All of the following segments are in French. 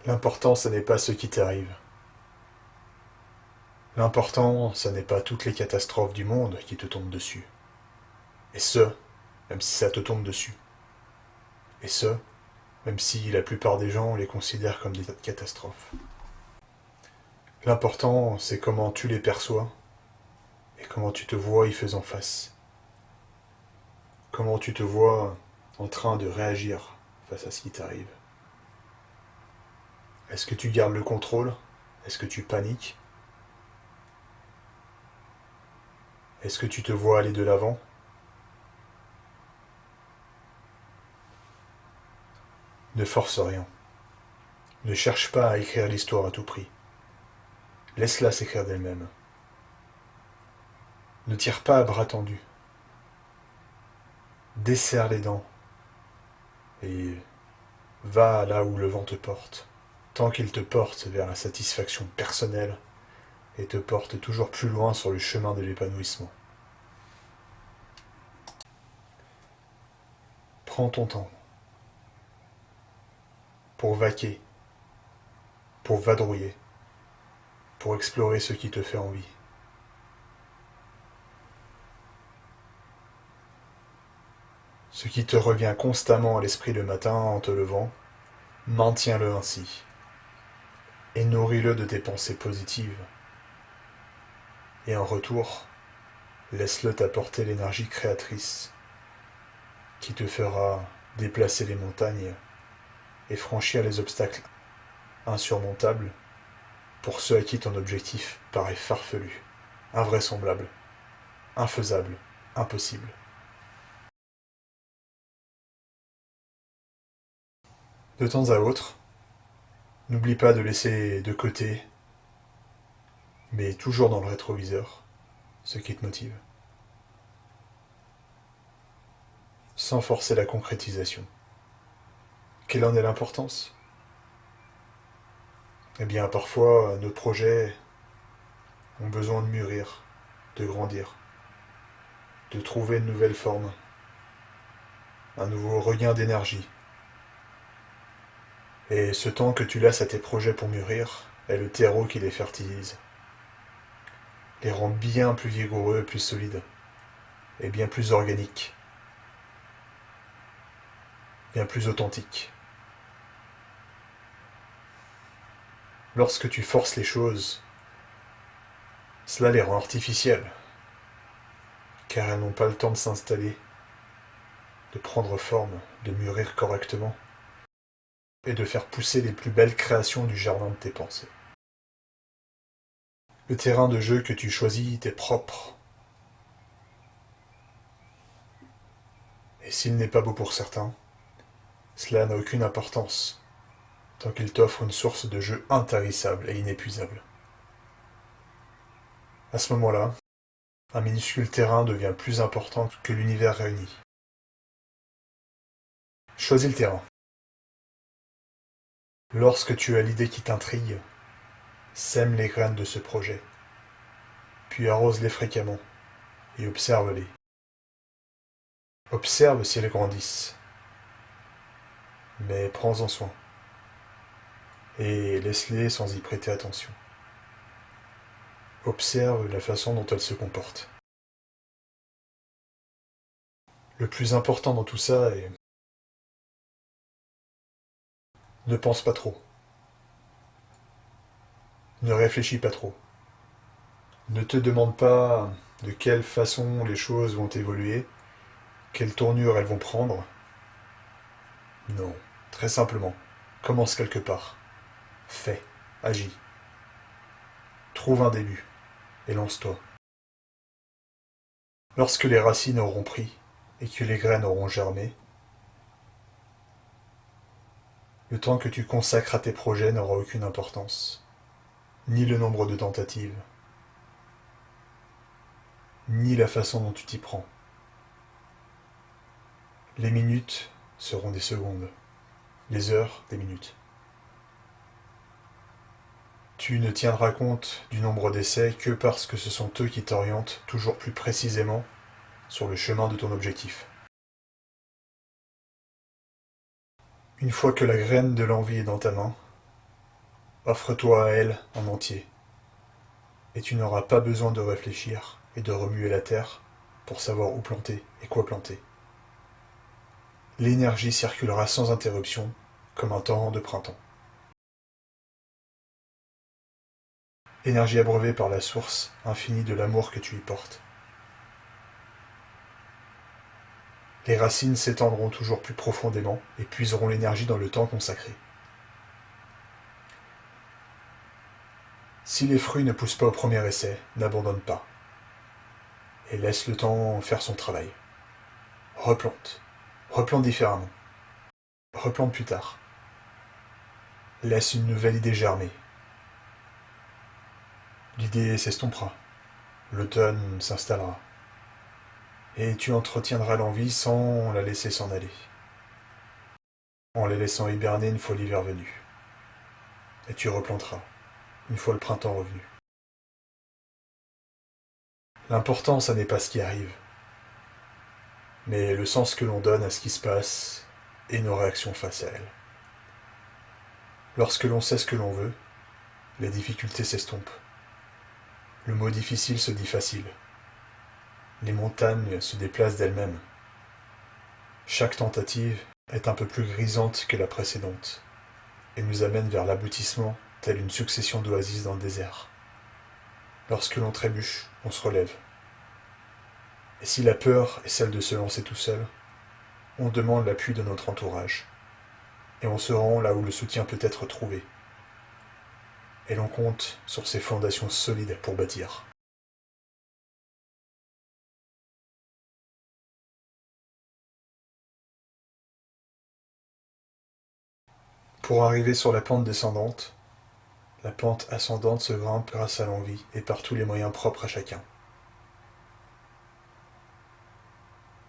L'important, ce n'est pas ce qui t'arrive. L'important, ce n'est pas toutes les catastrophes du monde qui te tombent dessus. Et ce, même si ça te tombe dessus. Et ce, même si la plupart des gens les considèrent comme des catastrophes. L'important, c'est comment tu les perçois et comment tu te vois y faisant face. Comment tu te vois en train de réagir face à ce qui t'arrive. Est-ce que tu gardes le contrôle? Est-ce que tu paniques? Est-ce que tu te vois aller de l'avant? Ne force rien. Ne cherche pas à écrire l'histoire à tout prix. Laisse-la s'écrire d'elle-même. Ne tire pas à bras tendus. Desserre les dents et va là où le vent te porte, tant qu'il te porte vers la satisfaction personnelle et te porte toujours plus loin sur le chemin de l'épanouissement. Prends ton temps pour vaquer, pour vadrouiller, pour explorer ce qui te fait envie. Ce qui te revient constamment à l'esprit le matin en te levant, maintiens-le ainsi et nourris-le de tes pensées positives. Et en retour, laisse-le t'apporter l'énergie créatrice qui te fera déplacer les montagnes et franchir les obstacles insurmontables pour ceux à qui ton objectif paraît farfelu, invraisemblable, infaisable, impossible. De temps à autre, n'oublie pas de laisser de côté, mais toujours dans le rétroviseur, ce qui te motive, sans forcer la concrétisation. Quelle en est l'importance? Eh bien, parfois, nos projets ont besoin de mûrir, de grandir, de trouver une nouvelle forme, un nouveau regain d'énergie. Et ce temps que tu laisses à tes projets pour mûrir est le terreau qui les fertilise, les rend bien plus vigoureux, plus solides, et bien plus organiques, bien plus authentiques. Lorsque tu forces les choses, cela les rend artificielles, car elles n'ont pas le temps de s'installer, de prendre forme, de mûrir correctement, et de faire pousser les plus belles créations du jardin de tes pensées. Le terrain de jeu que tu choisis t'est propre, et s'il n'est pas beau pour certains, cela n'a aucune importance, tant qu'il t'offre une source de jeu intarissable et inépuisable. À ce moment-là, un minuscule terrain devient plus important que l'univers réuni. Choisis le terrain. Lorsque tu as l'idée qui t'intrigue, sème les graines de ce projet, puis arrose-les fréquemment et observe-les. Observe si elles grandissent, mais prends-en soin et laisse-les sans y prêter attention. Observe la façon dont elles se comportent. Le plus important dans tout ça est ne pense pas trop, ne réfléchis pas trop, ne te demande pas de quelle façon les choses vont évoluer, quelle tournure elles vont prendre. Non, très simplement, commence quelque part. Fais, agis. Trouve un début et lance-toi. Lorsque les racines auront pris et que les graines auront germé, le temps que tu consacres à tes projets n'aura aucune importance, ni le nombre de tentatives, ni la façon dont tu t'y prends. Les minutes seront des secondes, les heures des minutes. Tu ne tiendras compte du nombre d'essais que parce que ce sont eux qui t'orientent toujours plus précisément sur le chemin de ton objectif. Une fois que la graine de l'envie est dans ta main, Offre-toi à elle en entier, et tu n'auras pas besoin de réfléchir et de remuer la terre pour savoir où planter et quoi planter. L'énergie circulera sans interruption, comme un torrent de printemps. Énergie abreuvée par la source infinie de l'amour que tu y portes. Les racines s'étendront toujours plus profondément et puiseront l'énergie dans le temps consacré. Si les fruits ne poussent pas au premier essai, n'abandonne pas, et laisse le temps faire son travail. Replante. Replante différemment. Replante plus tard. Laisse une nouvelle idée germer. L'idée s'estompera. L'automne s'installera. Et tu entretiendras l'envie sans la laisser s'en aller. En la laissant hiberner une fois l'hiver venu. Et tu replanteras, une fois le printemps revenu. L'important, ça n'est pas ce qui arrive, mais le sens que l'on donne à ce qui se passe et nos réactions face à elle. Lorsque l'on sait ce que l'on veut, les difficultés s'estompent. Le mot difficile se dit facile. Les montagnes se déplacent d'elles-mêmes. Chaque tentative est un peu plus grisante que la précédente et nous amène vers l'aboutissement telle une succession d'oasis dans le désert. Lorsque l'on trébuche, on se relève. Et si la peur est celle de se lancer tout seul, on demande l'appui de notre entourage. Et on se rend là où le soutien peut être trouvé. Et l'on compte sur ces fondations solides pour bâtir. Pour arriver sur la pente ascendante se grimpe grâce à l'envie et par tous les moyens propres à chacun.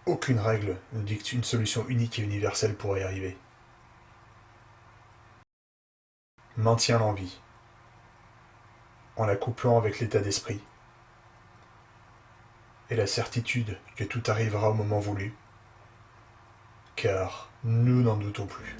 Aucune règle ne dicte une solution unique et universelle pour y arriver. Maintiens l'envie, en la couplant avec l'état d'esprit, et la certitude que tout arrivera au moment voulu, car nous n'en doutons plus.